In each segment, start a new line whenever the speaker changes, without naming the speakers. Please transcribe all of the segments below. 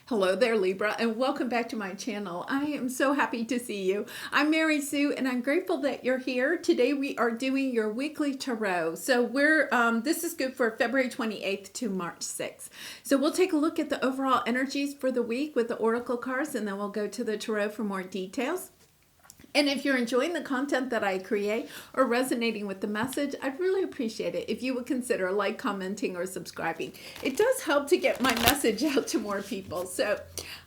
Hello there, Libra, and welcome back to my channel. I am so happy to see you. I'm Mary Sue, and I'm grateful that you're here. Today we are doing your weekly tarot. So this is good for February 28th to March 6th. So we'll take a look at the overall energies for the week with the oracle cards, and then we'll go to the tarot for more details. And if you're enjoying the content that I create or resonating with the message, I'd really appreciate it if you would consider commenting, or subscribing. It does help to get my message out to more people. So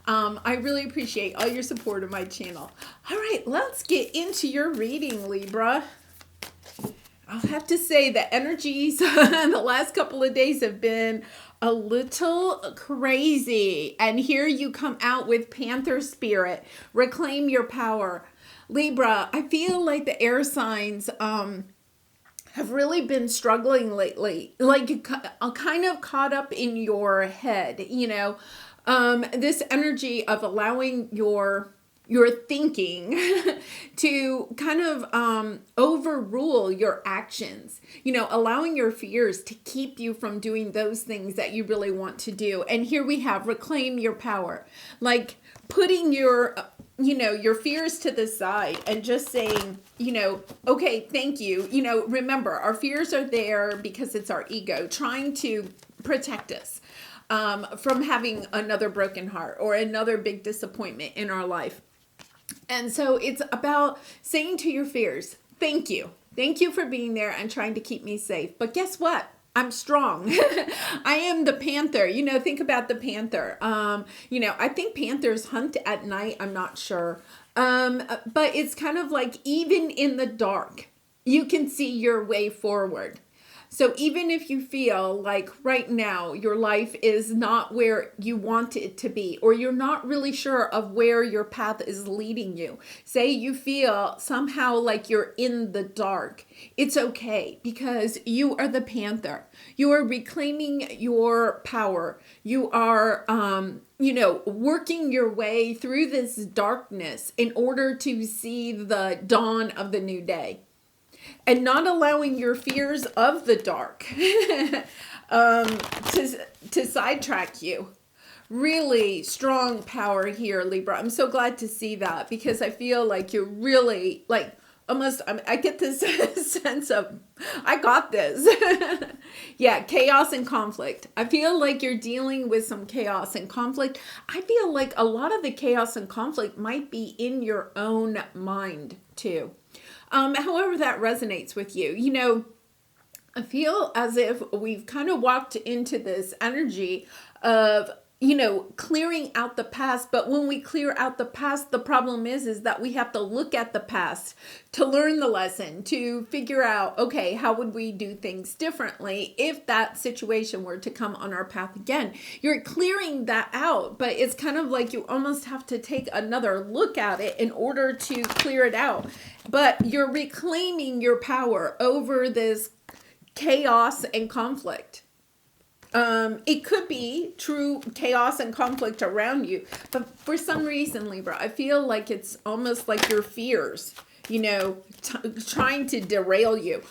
I really appreciate all your support of my channel. All right, let's get into your reading, Libra. I'll have to say the energies the last couple of days have been a little crazy. And here you come out with Panther Spirit. Reclaim your power. Libra, I feel like the air signs have really been struggling lately, kind of caught up in your head, this energy of allowing your thinking to kind of overrule your actions, allowing your fears to keep you from doing those things that you really want to do. And here we have reclaim your power, like putting your fears to the side and just saying, okay, thank you. Remember, our fears are there because it's our ego trying to protect us from having another broken heart or another big disappointment in our life. And so it's about saying to your fears, thank you. Thank you for being there and trying to keep me safe. But guess what? I'm strong. I am the panther. Think about the panther. I think panthers hunt at night. I'm not sure. But it's kind of like even in the dark, you can see your way forward. So even if you feel like right now your life is not where you want it to be, or you're not really sure of where your path is leading you, say you feel somehow like you're in the dark, it's okay because you are the panther. You are reclaiming your power. You are, working your way through this darkness in order to see the dawn of the new day. And not allowing your fears of the dark to sidetrack you. Really strong power here, Libra. I'm so glad to see that because I feel like you're really I get this sense of, I got this. Yeah, chaos and conflict. I feel like you're dealing with some chaos and conflict. I feel like a lot of the chaos and conflict might be in your own mind too. However that resonates with you. I feel as if we've kind of walked into this energy of, clearing out the past. But when we clear out the past, the problem is that we have to look at the past to learn the lesson, to figure out, okay, how would we do things differently if that situation were to come on our path again? You're clearing that out, but it's kind of like you almost have to take another look at it in order to clear it out. But you're reclaiming your power over this chaos and conflict. It could be true chaos and conflict around you, but for some reason, Libra, I feel like it's almost like your fears, trying to derail you.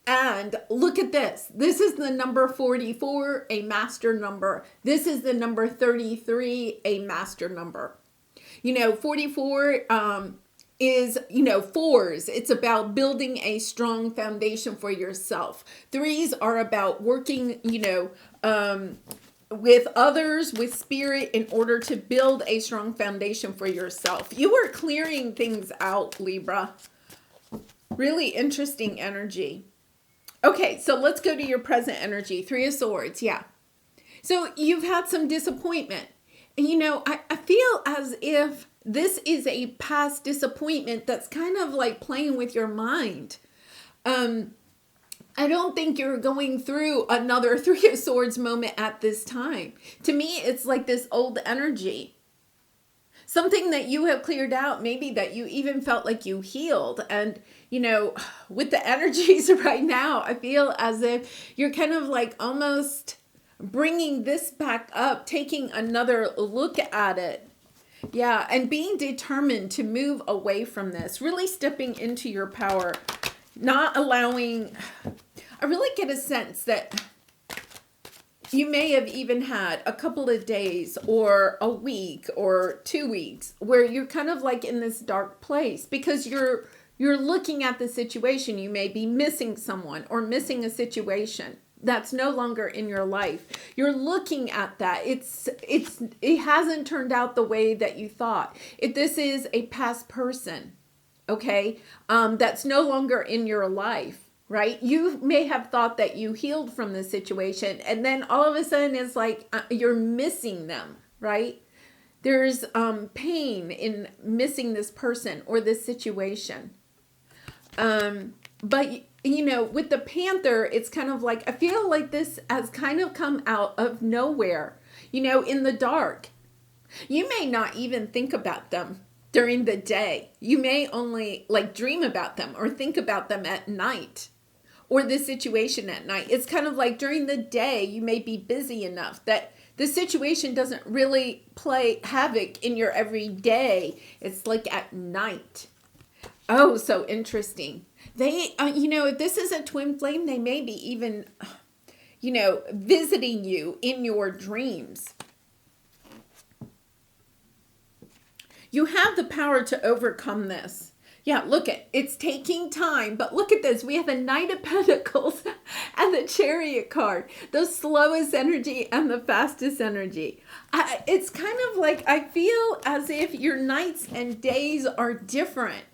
And look at this. This is the number 44, a master number. This is the number 33, a master number. 44, is, fours. It's about building a strong foundation for yourself. Threes are about working, with others, with spirit, in order to build a strong foundation for yourself. You are clearing things out, Libra. Really interesting energy. Okay, so let's go to your present energy. Three of Swords, yeah. So you've had some disappointment. I feel as if this is a past disappointment that's kind of like playing with your mind. I don't think you're going through another Three of Swords moment at this time. To me, it's like this old energy. Something that you have cleared out, maybe that you even felt like you healed. And, with the energies right now, I feel as if you're kind of like almost bringing this back up, taking another look at it. Yeah, and being determined to move away from this, really stepping into your power, not allowing, I really get a sense that You may have even had a couple of days or a week or 2 weeks where you're kind of like in this dark place because you're looking at the situation. You may be missing someone or missing a situation that's no longer in your life. You're looking at that. It hasn't turned out the way that you thought. If this is a past person, okay, that's no longer in your life. Right? You may have thought that you healed from the situation, and then all of a sudden it's like you're missing them, right? There's pain in missing this person or this situation. But, you know, with the Panther, it's kind of like, I feel like this has kind of come out of nowhere, you know, in the dark. You may not even think about them during the day. You may only like dream about them or think about them at night. Or the situation at night. It's kind of like during the day, you may be busy enough that the situation doesn't really play havoc in your everyday. It's like at night. Oh, so interesting. They, you know, if this is a twin flame, they may be even, you know, visiting you in your dreams. You have the power to overcome this. Yeah, look at it's taking time, but look at this. We have a Knight of Pentacles and the Chariot card, the slowest energy and the fastest energy. It's kind of like I feel as if your nights and days are different.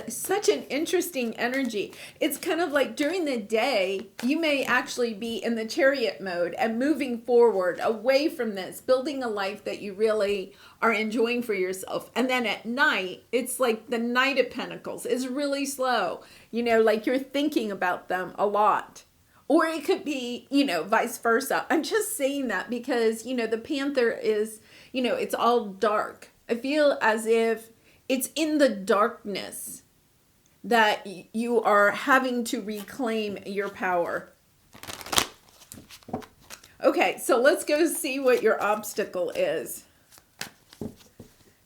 Such an interesting energy. It's kind of like during the day, you may actually be in the Chariot mode and moving forward away from this, building a life that you really are enjoying for yourself. And then at night, it's like the Knight of Pentacles is really slow. You know, like you're thinking about them a lot. Or it could be, you know, vice versa. I'm just saying that because, you know, the Panther is, you know, it's all dark. I feel as if it's in the darkness that you are having to reclaim your power. Okay, so let's go see what your obstacle is.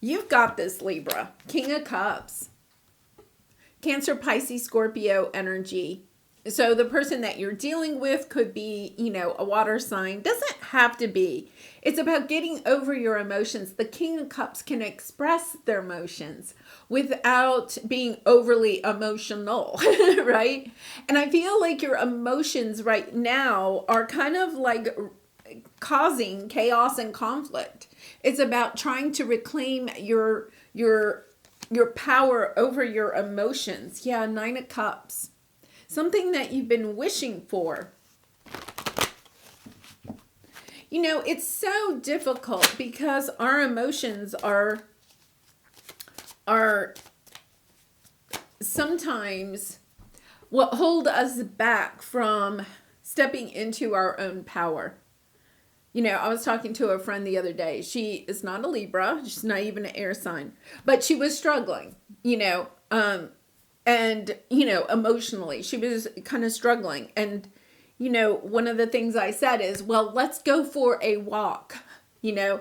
You've got this, Libra. King of Cups. Cancer, Pisces, Scorpio energy. So the person that you're dealing with could be, you know, a water sign. Doesn't have to be. It's about getting over your emotions. The King of Cups can express their emotions without being overly emotional, right? And I feel like your emotions right now are kind of like causing chaos and conflict. It's about trying to reclaim your power over your emotions. Yeah, Nine of Cups. Something that you've been wishing for. You know, it's so difficult because our emotions are sometimes what hold us back from stepping into our own power. You know, I was talking to a friend the other day. She is not a Libra. She's not even an air sign. But she was struggling, you know, and, you know, emotionally, she was kind of struggling. And, you know, one of the things I said is, well, let's go for a walk, you know,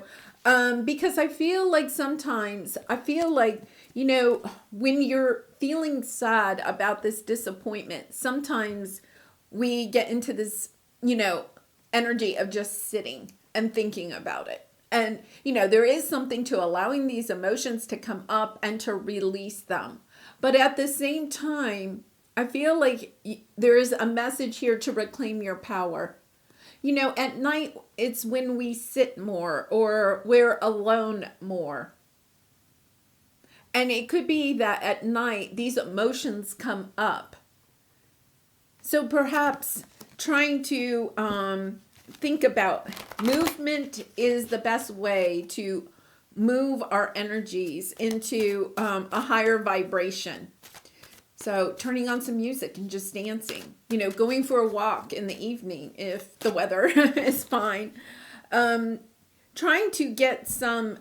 because I feel like sometimes, you know, when you're feeling sad about this disappointment, sometimes we get into this, you know, energy of just sitting and thinking about it. And, you know, there is something to allowing these emotions to come up and to release them. But at the same time, I feel like there is a message here to reclaim your power. You know, at night, it's when we sit more or we're alone more. And it could be that at night, these emotions come up. So perhaps trying to think about movement is the best way to move our energies into a higher vibration. So turning on some music and just dancing, you know, going for a walk in the evening if the weather is fine. Trying to get some,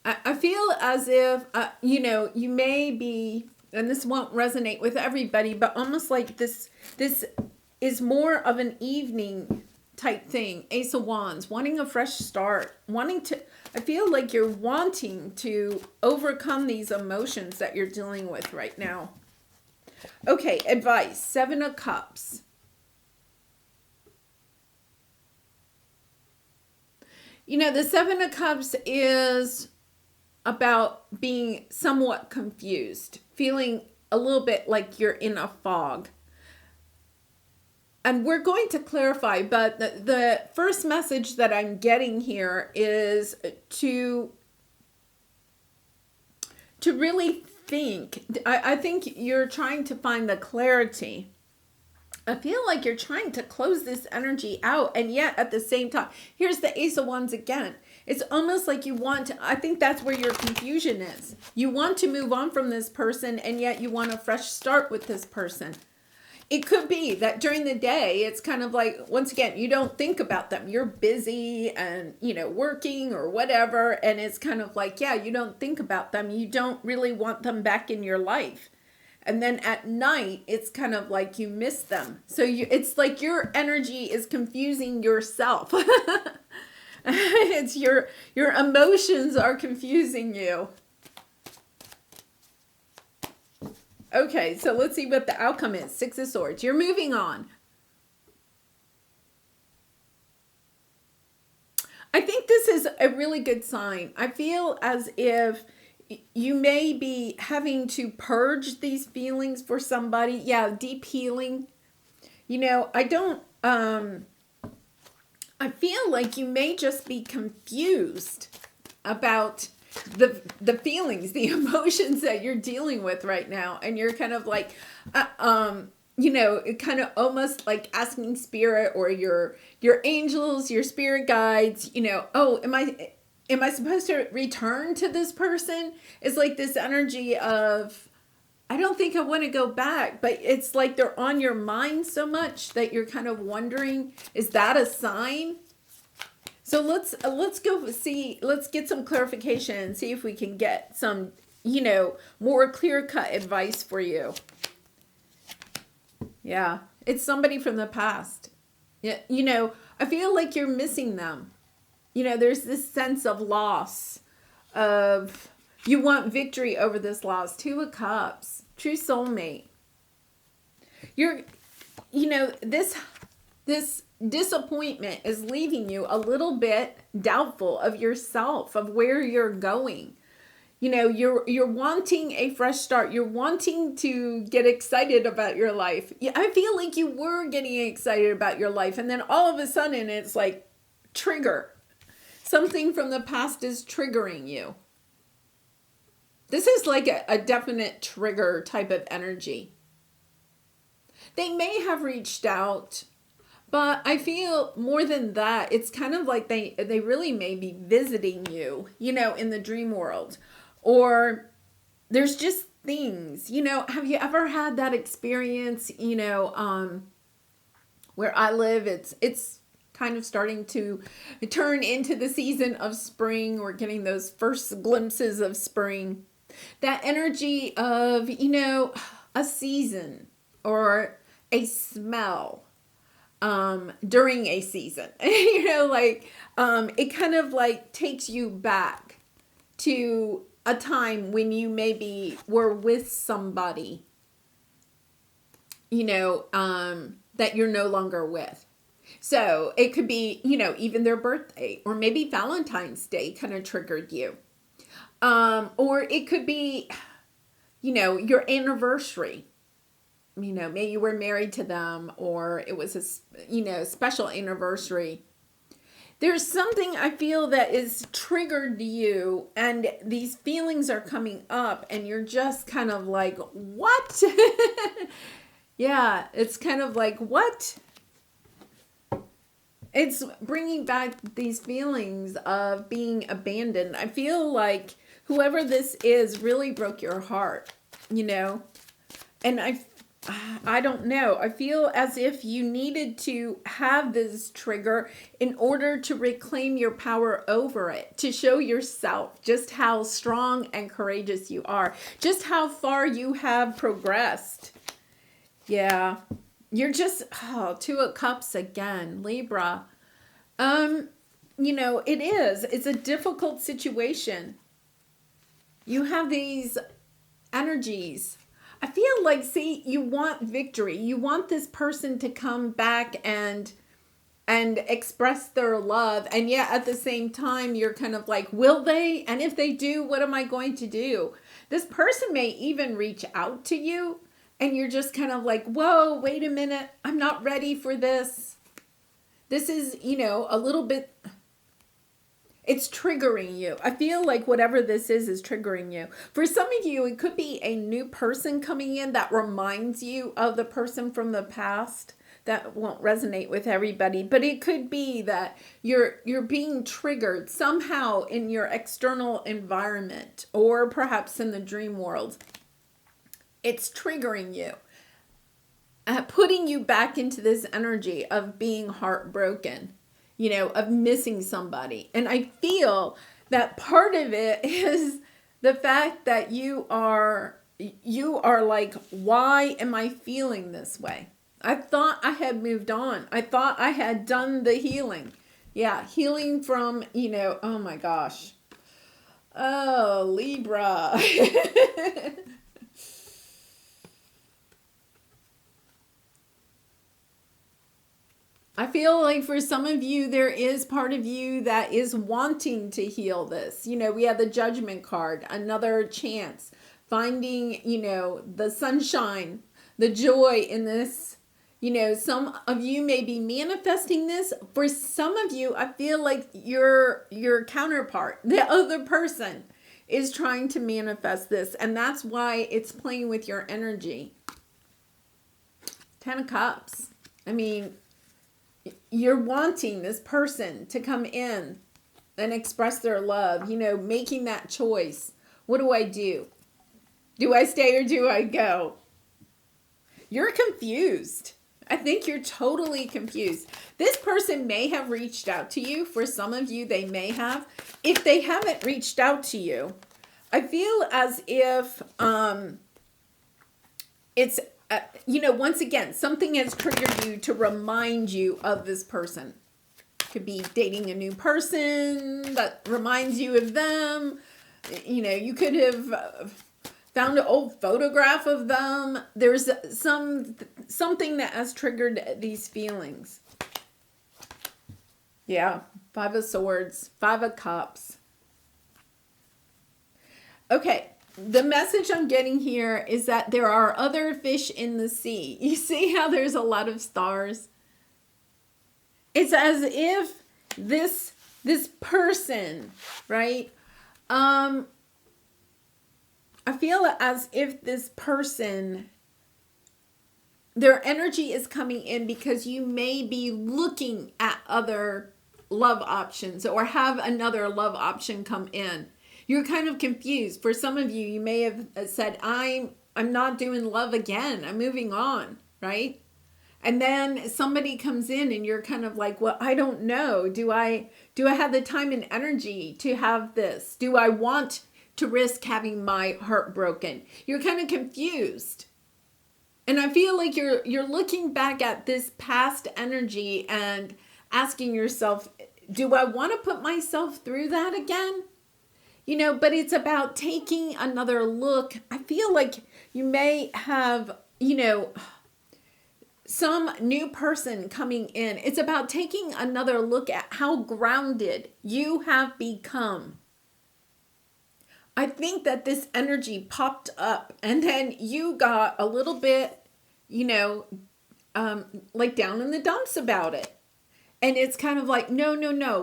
I feel as if, you know, you may be, and this won't resonate with everybody, but almost like this is more of an evening type thing. Ace of Wands, wanting a fresh start, I feel like you're wanting to overcome these emotions that you're dealing with right now. Okay, advice, Seven of Cups. You know, the Seven of Cups is about being somewhat confused, feeling a little bit like you're in a fog. And we're going to clarify, but the first message that I'm getting here is to really think. I think you're trying to find the clarity. I feel like you're trying to close this energy out, and yet at the same time, here's the Ace of Wands again. It's almost like you want to, I think that's where your confusion is. You want to move on from this person, and yet you want a fresh start with this person. It could be that during the day, it's kind of like, once again, you don't think about them. You're busy and, you know, working or whatever. And it's kind of like, yeah, you don't think about them. You don't really want them back in your life. And then at night, it's kind of like you miss them. So it's like your energy is confusing yourself. It's your emotions are confusing you. Okay, so let's see what the outcome is. Six of Swords. You're moving on. I think this is a really good sign. I feel as if you may be having to purge these feelings for somebody. Yeah, deep healing. You know, I feel like you may just be confused about the feelings, the emotions that you're dealing with right now. And you're kind of like, you know, it kind of almost like asking spirit or your angels, your spirit guides, you know, oh, am I supposed to return to this person? It's like this energy of, I don't think I want to go back, but it's like they're on your mind so much that you're kind of wondering, is that a sign? So let's go see, let's get some clarification and see if we can get some, you know, more clear-cut advice for you. Yeah, it's somebody from the past. Yeah, you know, I feel like you're missing them. You know, there's this sense of loss, of you want victory over this loss. Two of Cups, true soulmate. You know, this disappointment is leaving you a little bit doubtful of yourself, of where you're going. You know, you're wanting a fresh start. You're wanting to get excited about your life. I feel like you were getting excited about your life, and then all of a sudden it's like trigger. Something from the past is triggering you. This is like a definite trigger type of energy. They may have reached out, but I feel more than that, it's kind of like they really may be visiting you, you know, in the dream world. Or there's just things, you know, have you ever had that experience, you know, where I live, it's kind of starting to turn into the season of spring. We're getting those first glimpses of spring. That energy of, you know, a season or a smell. During a season, you know, like, it kind of like takes you back to a time when you maybe were with somebody, you know, that you're no longer with. So it could be, you know, even their birthday, or maybe Valentine's Day kind of triggered you. Or it could be, you know, your anniversary. You know, maybe you were married to them, or it was a, you know, special anniversary. There's something I feel that is triggered you, and these feelings are coming up, and you're just kind of like, what? Yeah, it's kind of like, what? It's bringing back these feelings of being abandoned. I feel like whoever this is really broke your heart, you know, and I don't know. I feel as if you needed to have this trigger in order to reclaim your power over it, to show yourself just how strong and courageous you are, just how far you have progressed. Yeah, you're just, oh, Two of Cups again, Libra. You know, it's a difficult situation. You have these energies. I feel like, see, you want victory. You want this person to come back and and express their love. And yet at the same time, you're kind of like, will they? And if they do, what am I going to do? This person may even reach out to you and you're just kind of like, whoa, wait a minute. I'm not ready for this. This is, a little bit, it's triggering you. I feel like whatever this is triggering you. For some of you, it could be a new person coming in that reminds you of the person from the past. That won't resonate with everybody, but it could be that you're being triggered somehow in your external environment or perhaps in the dream world. It's triggering you, putting you back into this energy of being heartbroken, of missing somebody. And I feel that part of it is the fact that you are like, why am I feeling this way? I thought I had moved on. I thought I had done the healing. Yeah, healing from, oh my gosh. Oh, Libra. I feel like for some of you, there is part of you that is wanting to heal this. We have the Judgment card, another chance, finding, the sunshine, the joy in this. Some of you may be manifesting this. For some of you, I feel like your counterpart, the other person, is trying to manifest this. And that's why it's playing with your energy. 10 of Cups. I mean, you're wanting this person to come in and express their love, making that choice. What do I do? Do I stay or do I go? You're confused. I think you're totally confused. This person may have reached out to you. For some of you, they may have. If they haven't reached out to you, I feel as if it's, once again, something has triggered you to remind you of this person. Could be dating a new person that reminds you of them. You could have found an old photograph of them. There's something that has triggered these feelings. Yeah, 5 of Swords, 5 of Cups. Okay, the message I'm getting here is that there are other fish in the sea. You see how there's a lot of stars? It's as if this person, right? I feel as if this person, their energy is coming in because you may be looking at other love options or have another love option come in. You're kind of confused. For some of you, you may have said, I'm not doing love again. I'm moving on, right? And then somebody comes in and you're kind of like, well, I don't know. Do I have the time and energy to have this? Do I want to risk having my heart broken? You're kind of confused. And I feel like you're looking back at this past energy and asking yourself, do I want to put myself through that again? But it's about taking another look. I feel like you may have, some new person coming in. It's about taking another look at how grounded you have become. I think that this energy popped up and then you got a little bit, like down in the dumps about it. And it's kind of like, no,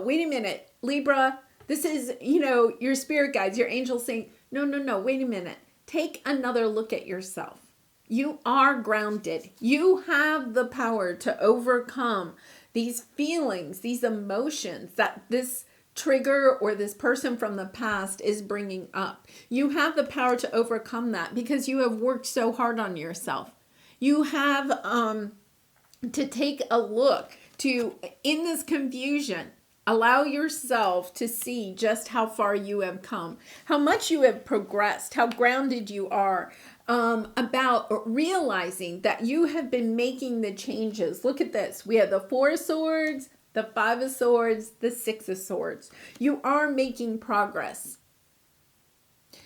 wait a minute, Libra, this is, your spirit guides, your angels saying, no, wait a minute. Take another look at yourself. You are grounded. You have the power to overcome these feelings, these emotions that this trigger or this person from the past is bringing up. You have the power to overcome that because you have worked so hard on yourself. You have to take a look to, in this confusion, allow yourself to see just how far you have come, how much you have progressed, how grounded you are, about realizing that you have been making the changes. Look at this. We have the 4 of Swords, the 5 of Swords, the 6 of Swords. You are making progress.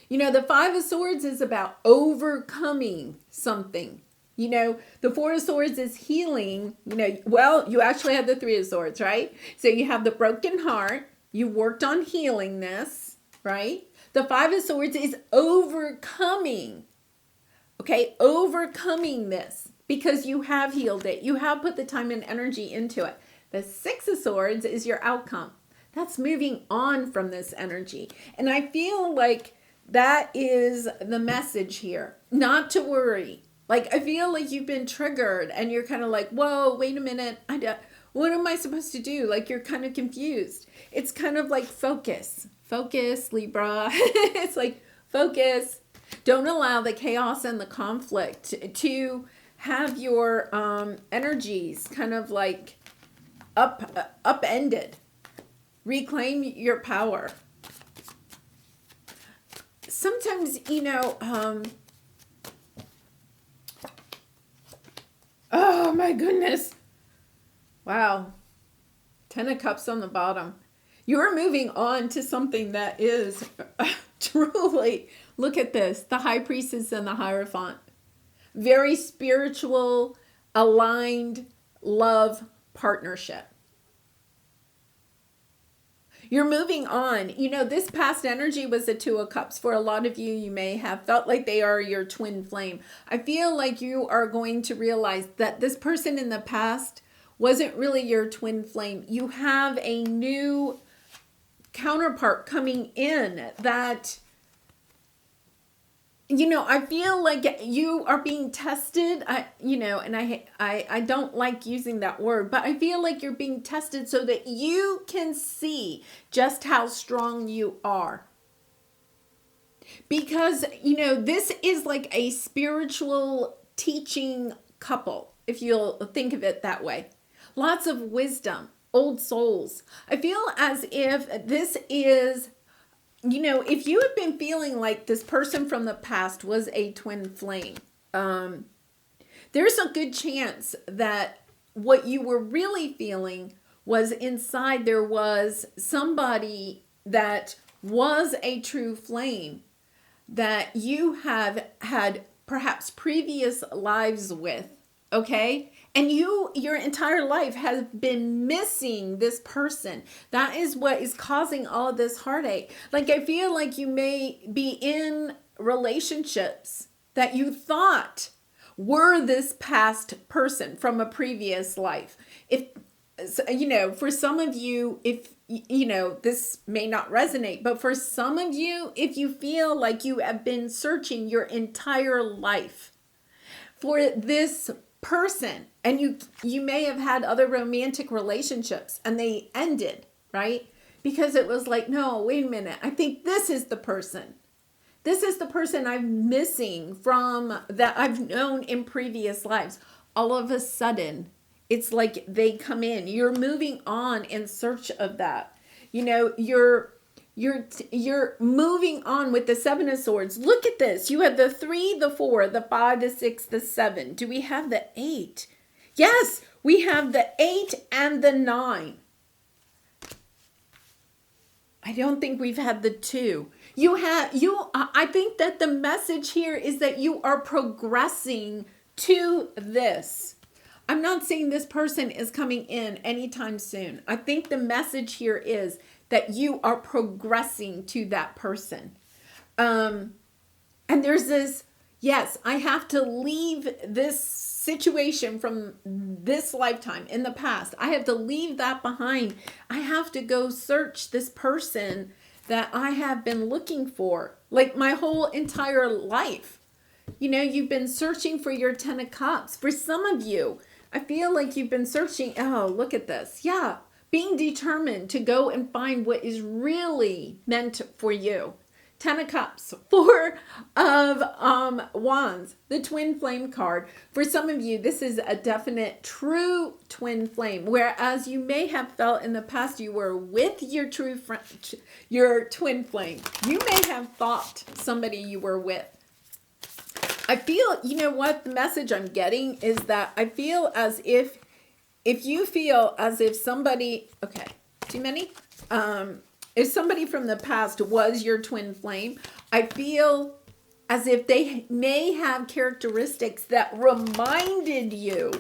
The 5 of Swords is about overcoming something. You know, the Four of Swords is healing. You know, well, you actually have the Three of Swords, right? So you have the broken heart. You worked on healing this, right? The Five of Swords is overcoming. Okay, overcoming this because you have healed it. You have put the time and energy into it. The Six of Swords is your outcome. That's moving on from this energy. And I feel like that is the message here. Not to worry. Like, I feel like you've been triggered and you're kind of like, whoa, wait a minute. What am I supposed to do? Like, you're kind of confused. It's kind of like focus. Focus, Libra. It's like focus. Don't allow the chaos and the conflict to have your energies kind of like upended. Reclaim your power. Sometimes, you know, oh my goodness. Wow. 10 of Cups on the bottom. You're moving on to something that is truly, look at this, the High Priestess and the Hierophant. Very spiritual, aligned, love partnership. You're moving on. You know, this past energy was the Two of Cups. For a lot of you, you may have felt like they are your twin flame. I feel like you are going to realize that this person in the past wasn't really your twin flame. You have a new counterpart coming in that, you know, I feel like you are being tested. I don't like using that word, but I feel like you're being tested so that you can see just how strong you are. Because, you know, this is like a spiritual teaching couple, if you'll think of it that way. Lots of wisdom, old souls. I feel as if this is, you know, if you had been feeling like this person from the past was a twin flame, there's a good chance that what you were really feeling was inside there was somebody that was a true flame that you have had perhaps previous lives with, okay? And your entire life has been missing this person. That is what is causing all of this heartache. Like, I feel like you may be in relationships that you thought were this past person from a previous life. If, you know, for some of you, if, you know, this may not resonate, but for some of you, if you feel like you have been searching your entire life for this person, and you may have had other romantic relationships and they ended, right? Because it was like, no, wait a minute. I think this is the person. This is the person I'm missing from that I've known in previous lives. All of a sudden, it's like they come in. You're moving on in search of that. You know, you're moving on with the Seven of Swords. Look at this. You have the 3, the 4, the 5, the 6, the 7. Do we have the 8? Yes, we have the 8 and the 9. I don't think we've had the 2. I think that the message here is that you are progressing to this. I'm not saying this person is coming in anytime soon. I think the message here is that you are progressing to that person. And there's this, yes, I have to leave this situation from this lifetime in the past. I have to leave that behind. I have to go search this person that I have been looking for, like my whole entire life. You know, you've been searching for your 10 of Cups. For some of you, I feel like you've been searching. Oh, look at this. Yeah. Being determined to go and find what is really meant for you. 10 of Cups, 4 of Wands, the twin flame card. For some of you, this is a definite true twin flame. Whereas you may have felt in the past you were with your true friend, your twin flame. You may have thought somebody you were with. I feel, you know what, the message I'm getting is that I feel as if you feel as if somebody, okay, too many? If somebody from the past was your twin flame, I feel as if they may have characteristics that reminded you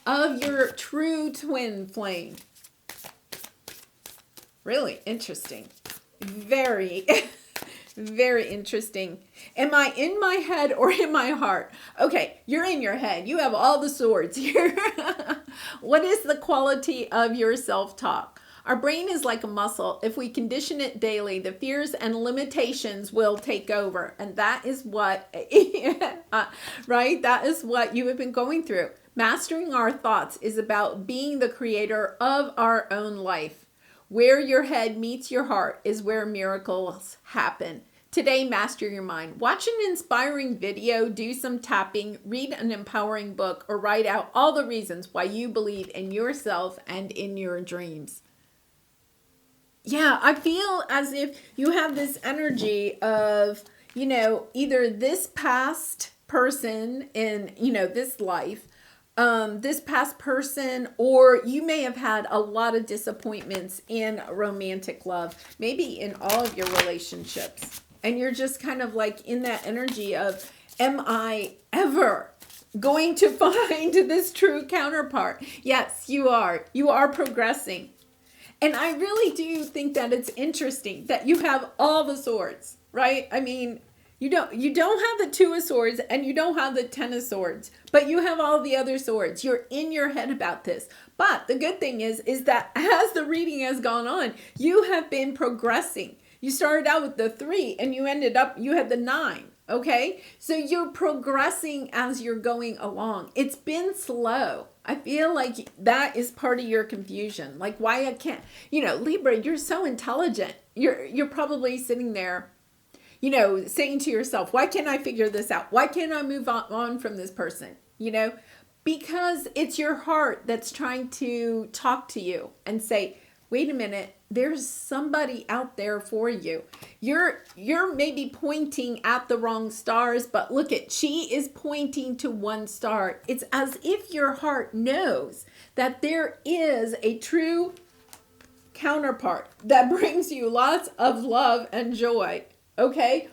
of your true twin flame. Really interesting. Very, very interesting. Am I in my head or in my heart? Okay, you're in your head. You have all the swords here. What is the quality of your self-talk? Our brain is like a muscle. If we condition it daily, the fears and limitations will take over. And that is what, right? That is what you have been going through. Mastering our thoughts is about being the creator of our own life. Where your head meets your heart is where miracles happen. Today, master your mind. Watch an inspiring video, do some tapping, read an empowering book, or write out all the reasons why you believe in yourself and in your dreams. Yeah, I feel as if you have this energy of, either this past person in, this life, this past person, or you may have had a lot of disappointments in romantic love, maybe in all of your relationships. And you're just kind of like in that energy of, am I ever going to find this true counterpart? Yes, you are. You are progressing. And I really do think that it's interesting that you have all the swords, right? I mean, you don't have the Two of Swords and you don't have the Ten of Swords, but you have all the other swords. You're in your head about this. But the good thing is that as the reading has gone on, you have been progressing. You started out with the 3 and you had the 9. Okay, so you're progressing as you're going along. It's been slow. I feel like that is part of your confusion. Like why I can't, Libra, you're so intelligent. You're probably sitting there, saying to yourself, why can't I figure this out? Why can't I move on from this person? Because it's your heart that's trying to talk to you and say, wait a minute, there's somebody out there for you. You're maybe pointing at the wrong stars, but look she is pointing to one star. It's as if your heart knows that there is a true counterpart that brings you lots of love and joy. Okay?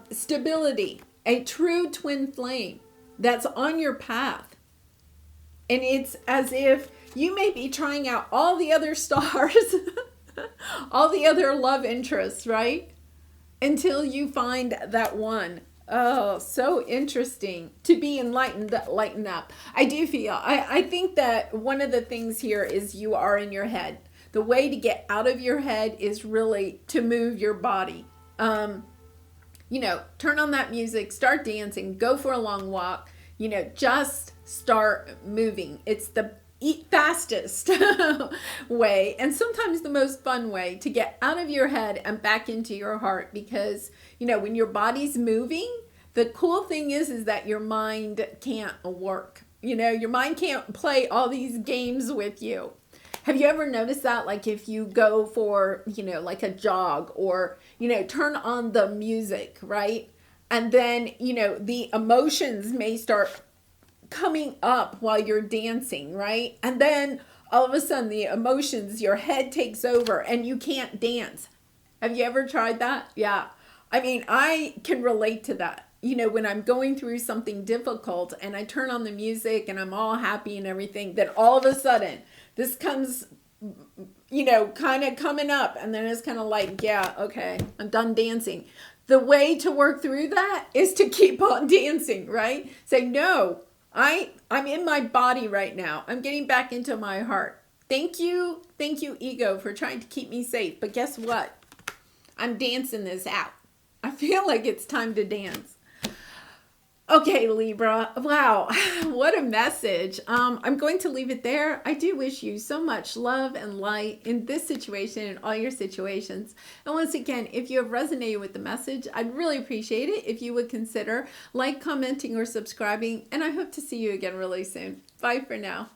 Stability, a true twin flame that's on your path. And it's as if you may be trying out all the other stars, all the other love interests, right? Until you find that one. Oh, so interesting. To be enlightened, lighten up. I do feel, I think that one of the things here is you are in your head. The way to get out of your head is really to move your body. Turn on that music, start dancing, go for a long walk, just start moving. It's the fastest way and sometimes the most fun way to get out of your head and back into your heart, because when your body's moving, the cool thing is that your mind can't work. Your mind can't play all these games with you. Have you ever noticed that? Like if you go for like a jog, or turn on the music, right? And then the emotions may start coming up while you're dancing, right? And then all of a sudden the emotions, your head takes over and you can't dance. Have you ever tried that? Yeah. I mean, I can relate to that. When I'm going through something difficult and I turn on the music and I'm all happy and everything, then all of a sudden this comes, kind of coming up, and then it's kind of like, yeah, okay, I'm done dancing. The way to work through that is to keep on dancing, right? Say, no, I'm in my body right now. I'm getting back into my heart. Thank you, ego, for trying to keep me safe. But guess what? I'm dancing this out. I feel like it's time to dance. Okay, Libra. Wow, what a message. I'm going to leave it there. I do wish you so much love and light in this situation and all your situations. And once again, if you have resonated with the message, I'd really appreciate it if you would consider commenting, or subscribing. And I hope to see you again really soon. Bye for now.